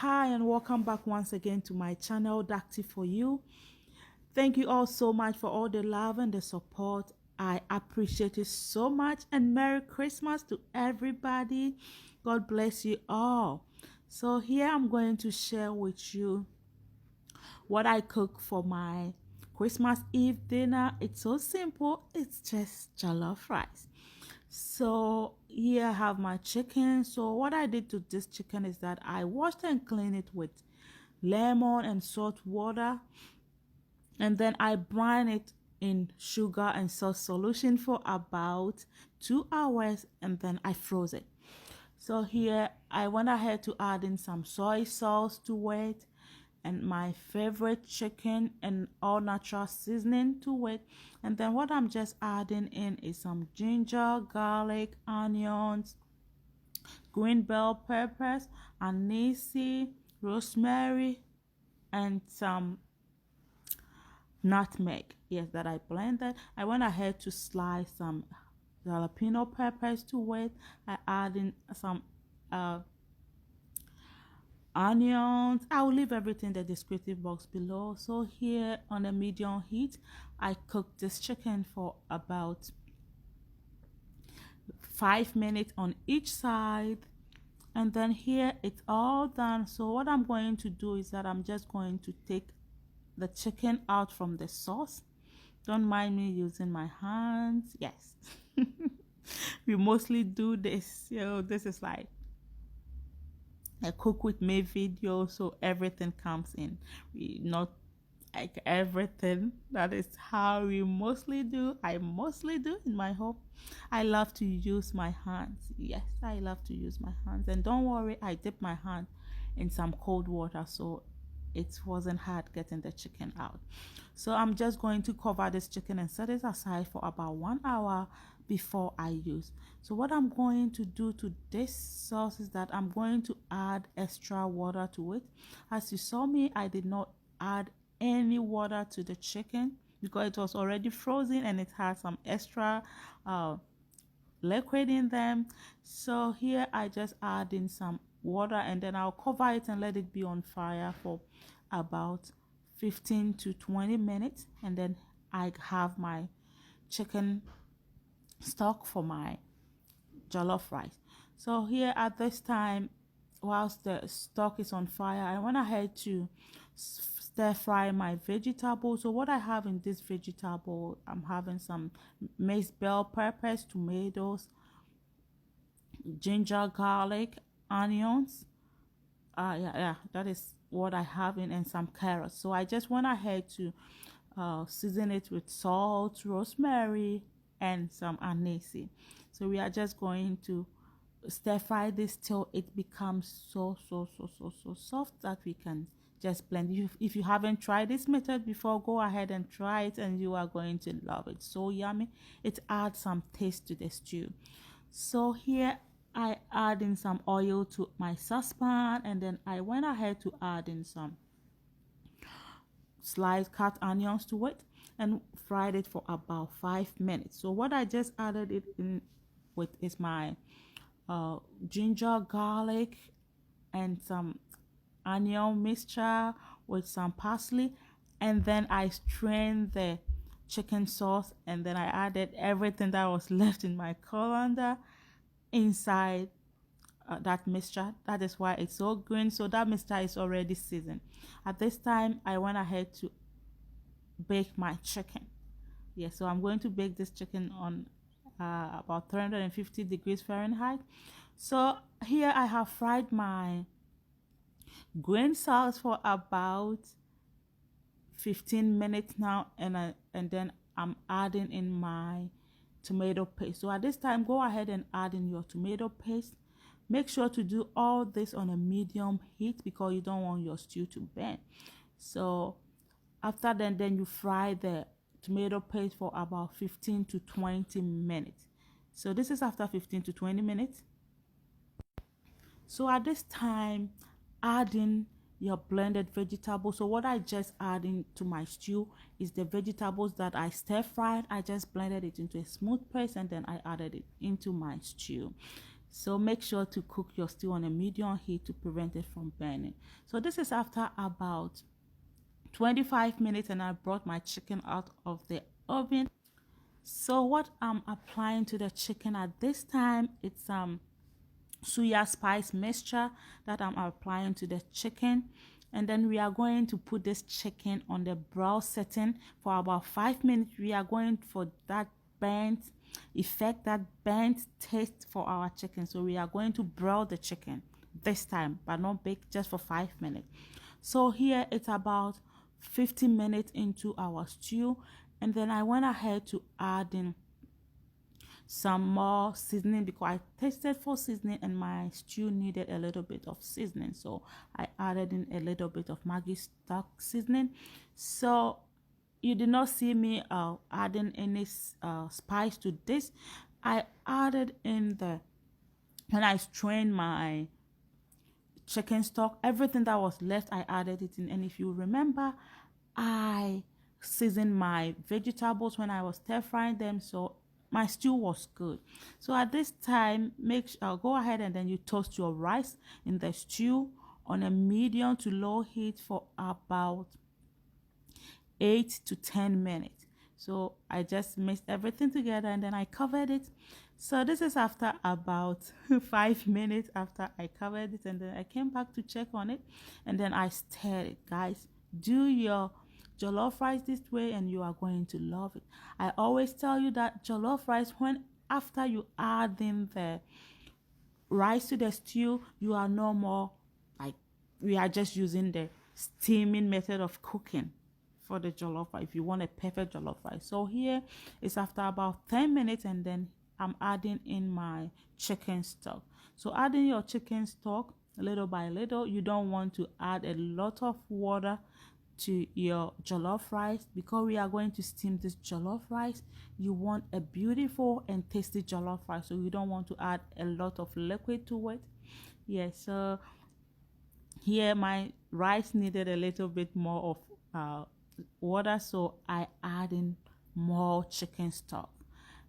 Hi and welcome back once again to my channel, Dacty for You. Thank you all so much for all the love and the support. I appreciate it so much, and Merry Christmas to everybody. God bless you all. So here I'm going to share with you what I cook for my Christmas Eve dinner. It's so simple. It's just jollof rice. So here I have my chicken. So what I did to this chicken is that I washed and cleaned it with lemon and salt water, and then I brine it in sugar and salt solution for about 2 hours, and then I froze it. So here I went ahead to add in some soy sauce to it, and my favorite chicken and all natural seasoning to it. And then what I'm just adding in is some ginger, garlic, onions, green bell peppers, anise, rosemary, and some nutmeg. Yes, that I blended. I went ahead to slice some jalapeno peppers to it. I add in some onions. I will leave everything in the descriptive box below. So here on a medium heat, I cooked this chicken for about 5 minutes on each side, and then here it's all done. So what I'm going to do is that I'm just going to take the chicken out from the sauce. Don't mind me using my hands. Yes. We mostly do this. This is like a cook with me video, so everything comes in. We not like everything. That is how we mostly do. I mostly do in my home. I love to use my hands. Yes, I love to use my hands. And don't worry, I dip my hand in some cold water, so it wasn't hard getting the chicken out. So I'm just going to cover this chicken and set it aside for about 1 hour before I use. So what I'm going to do to this sauce is that I'm going to add extra water to it. As you saw me, I did not add any water to the chicken because it was already frozen and it had some extra liquid in them. So here I just add in some water, and then I'll cover it and let it be on fire for about 15 to 20 minutes, and then I have my chicken stock for my jollof rice. So here at this time, whilst the stock is on fire, I went ahead to stir fry my vegetable. So what I have in this vegetable, I'm having some mixed bell peppers, tomatoes, ginger, garlic, onions. That is what I have in, and some carrots. So I just went ahead to season it with salt, rosemary, and some anise. So we are just going to stir fry this till it becomes so soft that we can just blend. If you haven't tried this method before, go ahead and try it, and you are going to love it. So yummy. It adds some taste to the stew. So here I add in some oil to my saucepan, and then I went ahead to add in some sliced cut onions to it and fried it for about 5 minutes. So what I just added it in with is my ginger, garlic, and some onion mixture with some parsley, and then I strained the chicken sauce, and then I added everything that was left in my colander inside that mixture. That is why it's so green. So that mixture is already seasoned. At this time I went ahead to bake my chicken. So I'm going to bake this chicken on about 350 degrees Fahrenheit. So here I have fried my green sauce for about 15 minutes now, and then I'm adding in my tomato paste. So at this time, go ahead and add in your tomato paste. Make sure to do all this on a medium heat because you don't want your stew to burn. So after then you fry the tomato paste for about 15 to 20 minutes. So this is after 15 to 20 minutes. So at this time, add in your blended vegetables. So what I just added to my stew is the vegetables that I stir fried. I just blended it into a smooth paste, and then I added it into my stew. So make sure to cook your stew on a medium heat to prevent it from burning. So this is after about 25 minutes, and I brought my chicken out of the oven. So what I'm applying to the chicken at this time, it's suya spice mixture that I'm applying to the chicken. And then we are going to put this chicken on the broil setting for about 5 minutes. We are going for that burnt effect, that burnt taste for our chicken. So we are going to broil the chicken this time, but not bake, just for 5 minutes. So here it's about 50 minutes into our stew, and then I went ahead to add in some more seasoning because I tasted for seasoning and my stew needed a little bit of seasoning, so I added in a little bit of Maggi stock seasoning. So you did not see me adding any spice to this. I added in the when I strained my chicken stock, everything that was left, I added it in. And if you remember, I seasoned my vegetables when I was stir frying them, so my stew was good. So at this time, go ahead and then you toast your rice in the stew on a medium to low heat for about 8 to 10 minutes. So I just mixed everything together and then I covered it. So this is after about 5 minutes after I covered it, and then I came back to check on it, and then I stirred it. Guys, do your jollof rice this way and you are going to love it. I always tell you that jollof rice, when after you add in the rice to the stew, you are no more like, we are just using the steaming method of cooking for the jollof rice if you want a perfect jollof rice. So here it's after about 10 minutes, and then I'm adding in my chicken stock. So adding your chicken stock little by little. You don't want to add a lot of water to your jollof rice because we are going to steam this jollof rice. You want a beautiful and tasty jollof rice, so you don't want to add a lot of liquid to it. Yes, so here my rice needed a little bit more of water, so I add in more chicken stock.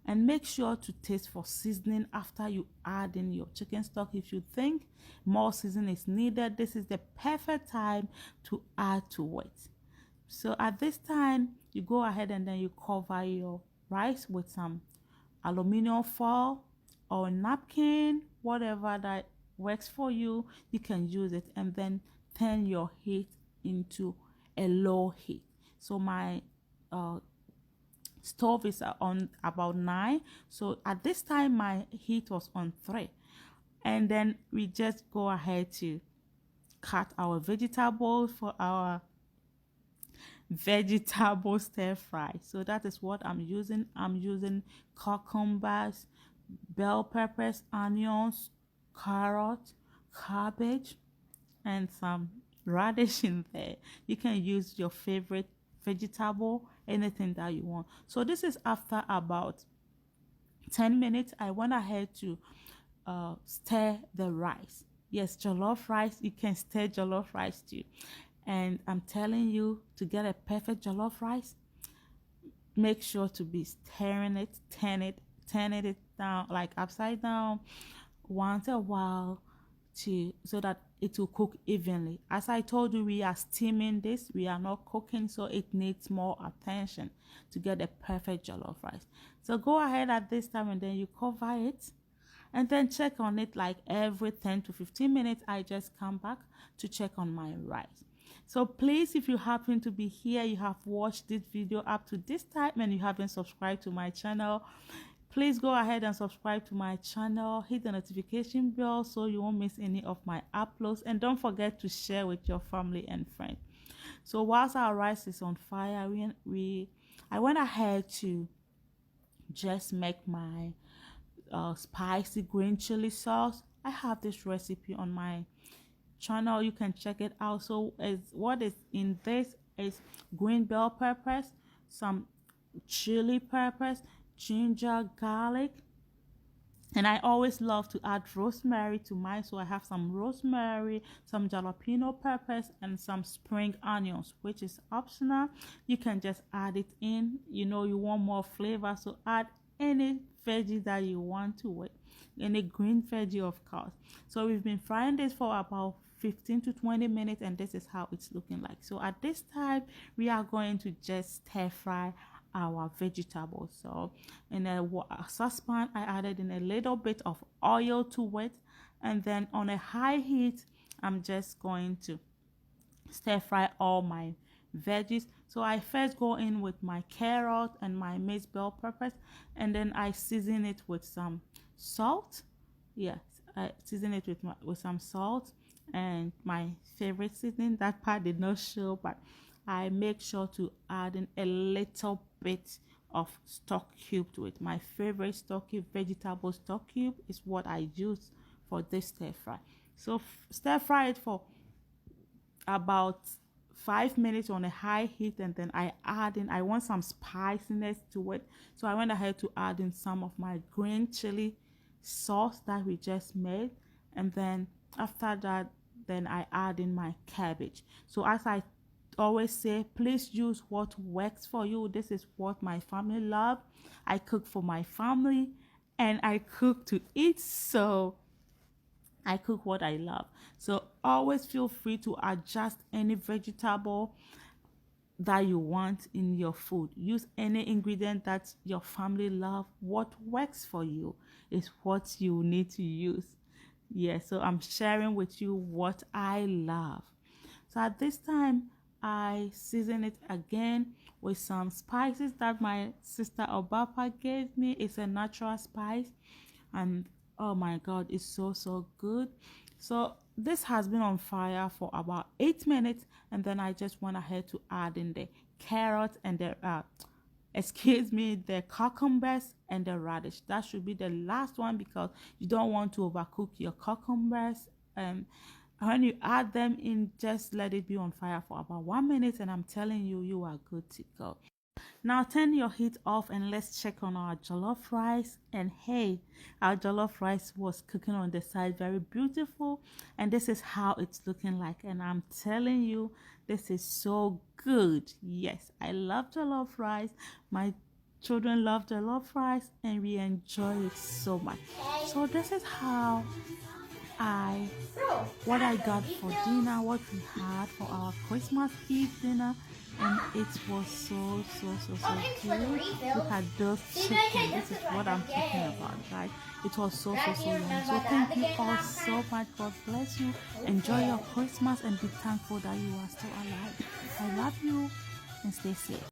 And make sure to taste for seasoning after you add in your chicken stock. If you think more seasoning is needed, this is the perfect time to add to it. So at this time, you go ahead and then you cover your rice with some aluminum foil or napkin, whatever that works for you. You can use it, and then turn your heat into a low heat. So my stove is on about 9, so at this time my heat was on 3, and then we just go ahead to cut our vegetables for our vegetable stir fry. So that is what I'm using. I'm using cucumbers, bell peppers, onions, carrot, cabbage, and some radish in there. You can use your favorite vegetable, anything that you want. So this is after about 10 minutes. I went ahead to stir the rice. Yes, jollof rice, you can stir jollof rice too. And I'm telling you, to get a perfect jollof rice, make sure to be stirring it, turning it down, like upside down once a while, so that it will cook evenly. As I told you, we are steaming this, we are not cooking, so it needs more attention to get a perfect jollof rice. So go ahead at this time and then you cover it, and then check on it like every 10 to 15 minutes. I just come back to check on my rice. So please, if you happen to be here, you have watched this video up to this time and you haven't subscribed to my channel, please go ahead and subscribe to my channel. Hit the notification bell so you won't miss any of my uploads, and don't forget to share with your family and friends. So whilst our rice is on fire, I went ahead to just make my spicy green chili sauce. I have this recipe on my channel, you can check it out. So what is in this is green bell peppers, some chili peppers, ginger, garlic, and I always love to add rosemary to mine. So I have some rosemary, some jalapeno peppers, and some spring onions, which is optional. You can just add it in. You know, you want more flavor, so add any veggie that you want to it. any green veggie, of course. So we've been frying this for about 15 to 20 minutes, and this is how it's looking like. So at this time, we are going to just stir fry our vegetables. So in a saucepan, I added in a little bit of oil to it, and then on a high heat, I'm just going to stir fry all my veggies. So I first go in with my carrot and my minced bell peppers, and then I season it with some salt. Yes, I season it with some salt and my favorite seasoning. That part did not show, but I make sure to add in a little bit of stock cube to it. My favorite stock cube, vegetable stock cube, is what I use for this stir fry. So stir fry it for about 5 minutes on a high heat, and then I want some spiciness to it, so I went ahead to add in some of my green chili sauce that we just made, and then after that, then I add in my cabbage. So as I always say, please use what works for you. This is what my family love. I cook for my family and I cook to eat, so I cook what I love. So always feel free to adjust any vegetable that you want in your food. Use any ingredient that your family love. What works for you is what you need to use. Yeah, so I'm sharing with you what I love. So at this time, I season it again with some spices that my sister Obapa gave me. It's a natural spice, and oh my god, it's so good. So this has been on fire for about 8 minutes, and then I just went ahead to add in the carrot and the the cucumbers and the radish. That should be the last one because you don't want to overcook your cucumbers. When you add them in, just let it be on fire for about 1 minute, and I'm telling you, you are good to go. Now turn your heat off and let's check on our jollof rice. And hey, our jollof rice was cooking on the side, very beautiful, and this is how it's looking like. And I'm telling you, this is so good. Yes, I love jollof rice. My children love jollof rice, and we enjoy it so much. So this is how what I got for dinner, what we had for our Christmas Eve dinner, and it was so good. We had those chicken. This is what I'm talking about, right? It was so yummy. So thank you all so much. God bless you. Enjoy your Christmas and be thankful that you are still alive. I love you, and stay safe.